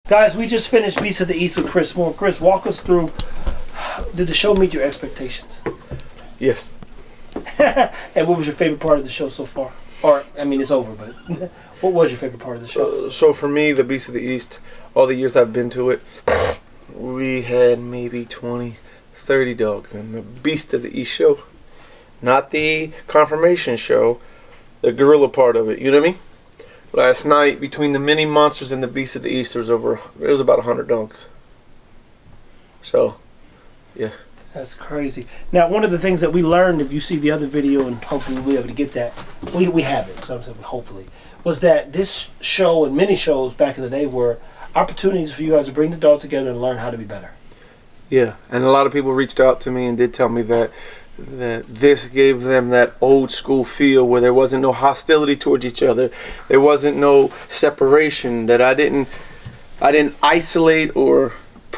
Guys, we just finished Beast of the East with Chris Moore. Chris, walk us through, did the show meet your expectations? Yes. And what was your favorite part of the show so far? Or, I mean, it's over, but what was your favorite part of the show? So for me, the Beast of the East, all the years I've been to it, we had maybe 20, 30 dogs in the Beast of the East show. Not the confirmation show, the gorilla part of it, you know what I mean? Last night, between the mini monsters and the Beast of the East, there was about 100 dogs. So, yeah. That's crazy. Now, one of the things that we learned, if you see the other video, and hopefully we'll be able to get that, we have it, so I'm saying hopefully, was that this show and mini shows back in the day were opportunities for you guys to bring the dogs together and learn how to be better. Yeah, and a lot of people reached out to me and did tell me that this gave them that old school feel where there wasn't no hostility towards each other, there wasn't no separation, that I didn't isolate or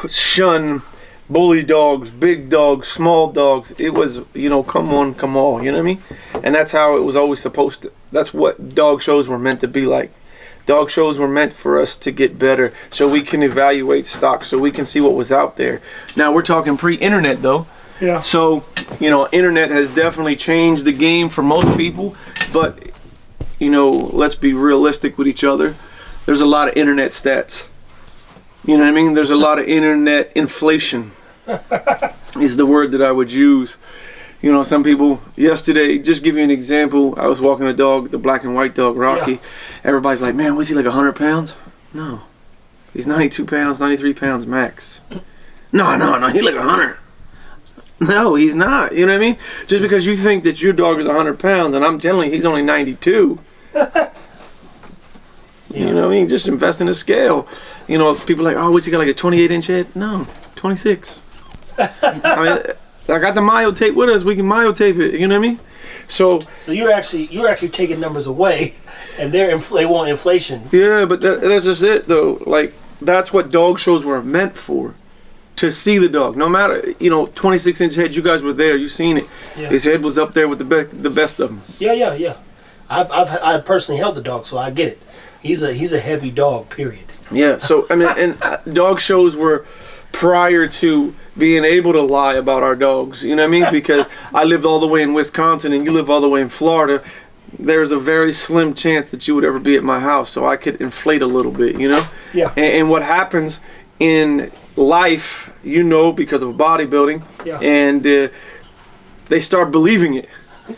shun bully dogs, big dogs, small dogs. It was, you know, come on, come all, you know what I mean? And that's how it was always supposed to. That's what dog shows were meant to be like. Dog shows were meant for us to get better so we can evaluate stock, so we can see what was out there. Now we're talking pre-internet though. Yeah. So, you know, internet has definitely changed the game for most people, but, you know, let's be realistic with each other. There's a lot of internet stats. You know what I mean? There's a lot of internet inflation is the word that I would use. You know, some people, yesterday, just give you an example, I was walking a dog, the black and white dog, Rocky. Yeah. Everybody's like, man, was he like 100 pounds? No. He's 92 pounds, 93 pounds max. No, he's like 100. No, he's not. You know what I mean? Just because you think that your dog is 100 pounds and I'm telling you he's only 92. Yeah. You know what I mean? Just invest in a scale. You know, people are like, oh, what's he got, like a 28-inch head? No, 26. I mean, I got the myo tape with us. We can myo tape it. You know what I mean? So you're actually taking numbers away, and they want inflation. Yeah, but that's just it though. Like, that's what dog shows were meant for. To see the dog, no matter, you know, 26-inch head. You guys were there. You seen it. Yeah. His head was up there with the best of them. Yeah. I personally held the dog, so I get it. He's a heavy dog. Period. Yeah. So I mean, and dog shows were prior to being able to lie about our dogs. You know what I mean? Because I lived all the way in Wisconsin and you live all the way in Florida. There's a very slim chance that you would ever be at my house, so I could inflate a little bit. You know? Yeah. And what happens in life, you know, because of bodybuilding, yeah. And they start believing it.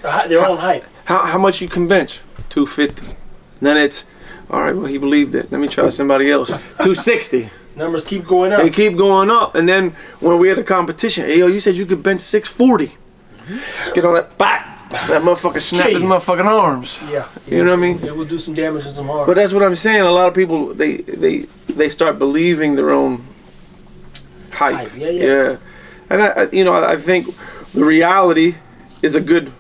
Their own hype. How much you can bench? 250. Then it's, all right, well, he believed it. Let me try somebody else. 260. Numbers keep going up. They keep going up. And then when we had a competition, hey, yo, you said you could bench 640. Get on that back. That motherfucker snap his motherfucking arms. Yeah. You know what I mean? It will do some damage and some harm. But that's what I'm saying. A lot of people, they start believing their own hype. Yeah. And I think the reality is a good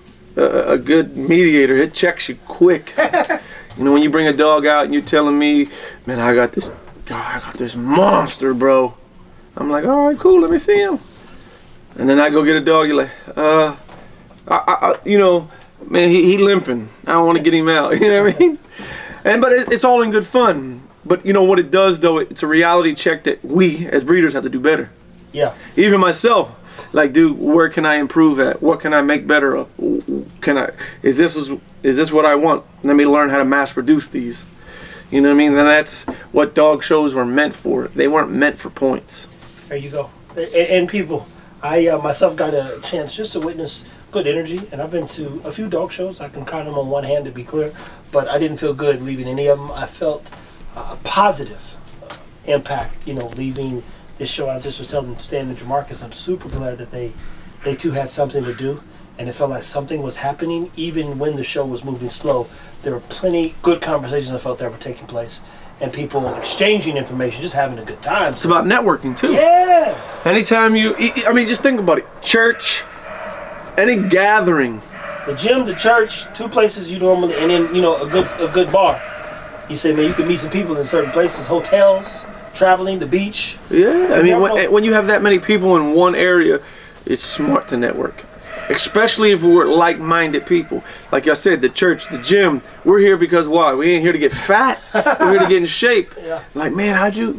mediator. It checks you quick. You know, when you bring a dog out and you're telling me, man, I got this monster, bro. I'm like, all right, cool, let me see him. And then I go get a dog. You're like, you know, man, he limping. I don't want to get him out. You know what I mean? But it's all in good fun. But you know what it does, though? It's a reality check that we, as breeders, have to do better. Yeah. Even myself, like, dude, where can I improve at? What can I make better of? Is this what I want? Let me learn how to mass produce these. You know what I mean? And that's what dog shows were meant for. They weren't meant for points. There you go. And people, I myself got a chance just to witness good energy, and I've been to a few dog shows. I can count them on one hand, to be clear, but I didn't feel good leaving any of them. I felt a positive impact, you know, leaving this show. I just was telling Stan and Jamarcus, I'm super glad that they too had something to do, and it felt like something was happening even when the show was moving slow. There were plenty good conversations I felt that were taking place, and people exchanging information, just having a good time. It's about networking too. Yeah. Anytime just think about it. Church, any gathering. The gym, the church, two places you normally, and then, you know, a good bar. You say, man, you can meet some people in certain places, hotels, traveling, the beach. Yeah, I mean, when you have that many people in one area, it's smart to network. especially if we're like-minded people. Like I said, the church, the gym, we're here because why? We ain't here to get fat. We're here to get in shape. Yeah. Like, man, how'd you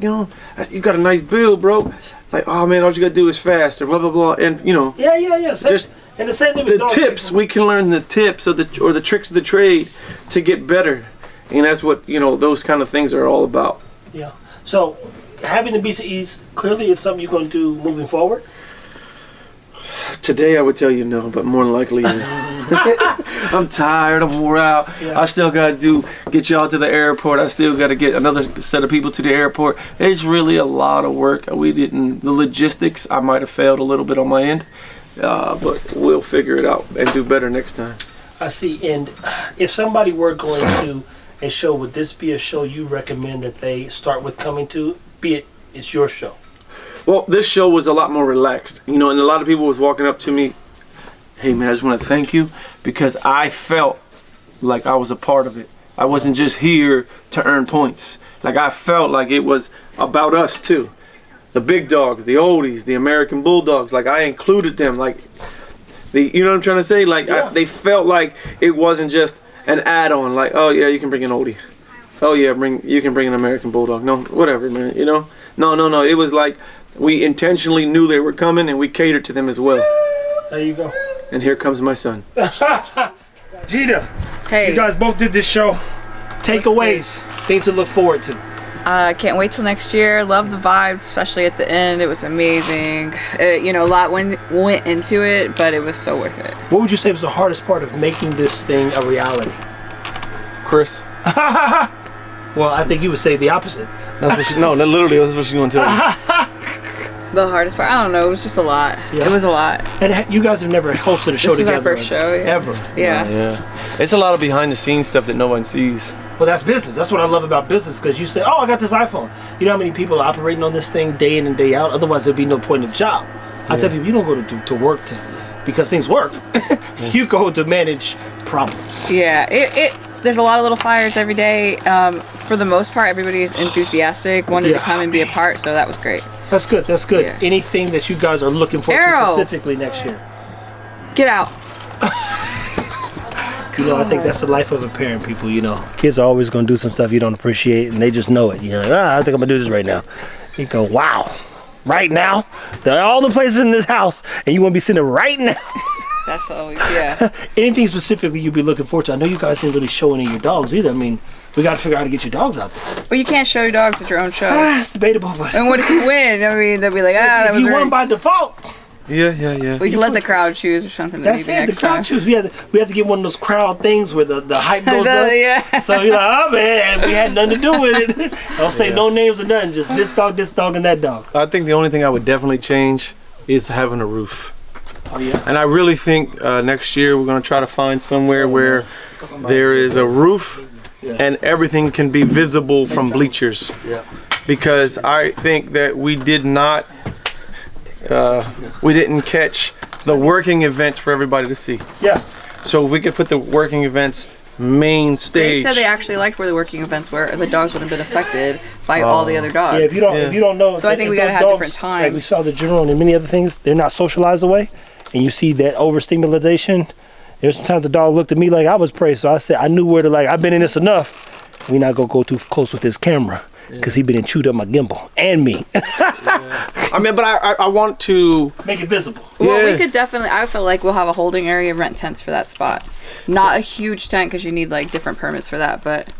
you got a nice build, bro. Like, oh man, all you gotta do is fast or blah blah blah, and Yeah. just and the same thing with the dogs, tips. people. We can learn the tips of the tricks of the trade to get better, and that's what those kind of things are all about. Yeah. So having the BCEs, clearly it's something you're going to do moving forward. Today I would tell you no, but more than likely yeah. I'm tired, I'm wore out. Yeah. I still gotta get y'all to the airport. I still gotta get another set of people to the airport. It's really a lot of work. The logistics, I might have failed a little bit on my end, but we'll figure it out and do better next time. I see. And if somebody were going to a show, would this be a show you recommend that they start with coming to, be it it's your show? Well, this show was a lot more relaxed, and a lot of people was walking up to me, hey man, I just want to thank you because I felt like I was a part of it. I wasn't just here to earn points. Like I felt like it was about us too. The big dogs, the oldies, the American Bulldogs, like I included them. Like, you know what I'm trying to say? Like yeah. they felt like it wasn't just an add-on, like, oh yeah, you can bring an oldie. Oh yeah, you can bring an American Bulldog. No, whatever, man, No, it was like, we intentionally knew they were coming and we catered to them as well. There you go. And here comes my son. Gina, Hey. you guys both did this show. Takeaways, things to look forward to. Can't wait till next year. Love the vibes, especially at the end. It was amazing. A lot went into it, but it was so worth it. What would you say was the hardest part of making this thing a reality? Chris. Well, I think you would say the opposite. That's what literally that's what she's gonna tell you. The hardest part, I don't know. It was just a lot. Yeah. It was a lot. And you guys have never hosted a show This is our together. first show, yeah. Ever. Yeah. Yeah. It's a lot of behind the scenes stuff that no one sees. Well, that's business. That's what I love about business, because you say, oh, I got this iPhone. You know how many people are operating on this thing day in and day out? Otherwise, there'd be no point in the job. I tell people, you don't go to work because things work. You go to manage problems. Yeah. There's a lot of little fires every day. For the most part, everybody is enthusiastic, wanted to come and be a part, so that was great. That's good. That's good. Yeah. Anything that you guys are looking forward to Arrow. specifically next year? Get out. I think that's the life of a parent, people. Kids are always going to do some stuff you don't appreciate, and they just know it. You're like, I think I'm going to do this right now. You go, wow, right now? There are all the places in this house, and you want to be sitting there right now. That's always, yeah. Anything specifically you'd be looking forward to? I know you guys didn't really show any of your dogs either. I mean, we got to figure out how to get your dogs out there. Well, you can't show your dogs at your own show. It's debatable, but And what if you win? I mean, they'll be like, that if was you won right. by default, Yeah. We can let the crowd choose or something. that's maybe it. The next crowd time. choose. We have to get one of those crowd things where the hype goes up. Yeah. So you're like, oh man, we had nothing to do with it. Don't say no names or nothing. Just this dog, and that dog. I think the only thing I would definitely change is having a roof. Oh yeah. And I really think next year we're going to try to find somewhere where there is a roof and everything can be visible from bleachers. Yeah. Because I think that we didn't catch the working events for everybody to see. Yeah. So if we could put the working events main They stage. said they actually liked where the working events were, or the dogs wouldn't have been affected by all the other dogs. Yeah. If you don't know, So I think we gotta have dogs, different times. Like we saw the general and many other things, they're not socialized away, and you see that overstimulation. There's sometimes the dog looked at me like I was prey, so I said I knew where to I've been in this enough. We not gonna go too close with this camera. Because he been and chewed up my gimbal and me. I mean, but I want to Make it visible. Well, Yeah. we could definitely, I feel like we'll have a holding area, rent tents for that spot. Not a huge tent because you need different permits for that, but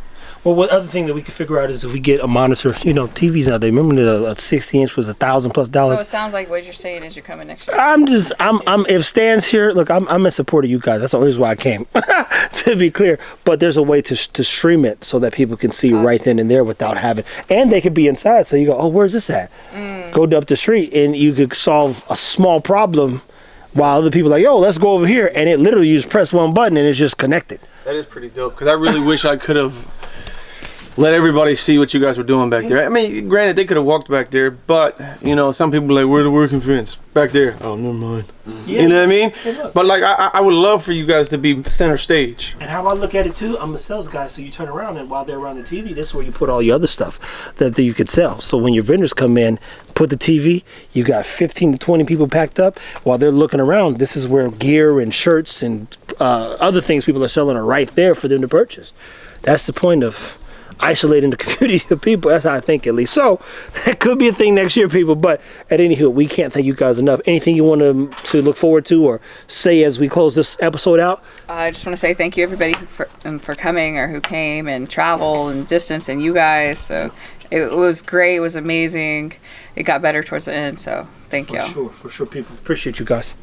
Well, what other thing that we could figure out is if we get a monitor. TVs now. They remember a 60-inch was $1,000+ so it sounds like what you're saying is you're coming next year. I'm if Stan's here, look, I'm in support of you guys. That's the only reason why I came, to be clear. But there's a way to stream it so that people can see right then and there without having, and they could be inside. So you go, oh, where's this at? Go up the street, and you could solve a small problem, while other people are like, yo, let's go over here, and it literally you just press one button and it's just connected. That is pretty dope because I really wish I could have let everybody see what you guys were doing back there. I mean, granted, they could have walked back there, but you know, some people are like, where are the working fence? Back there. Oh, never mind. Yeah. You know what I mean? Hey, look. But like, I would love for you guys to be center stage. And how I look at it too, I'm a sales guy, so you turn around and while they're around the TV, this is where you put all your other stuff that you could sell. So when your vendors come in, put the TV, you got 15 to 20 people packed up. While they're looking around, this is where gear and shirts and other things people are selling are right there for them to purchase. That's the point of isolating the community of people. That's how I think, at least. So that could be a thing next year, people. But at any rate, we can't thank you guys enough. Anything you want to look forward to or say as we close this episode out? I just want to say thank you everybody for coming or who came and travel and distance and you guys. So it was great. It was amazing. It got better towards the end. So thank you. For sure, people. Appreciate you guys.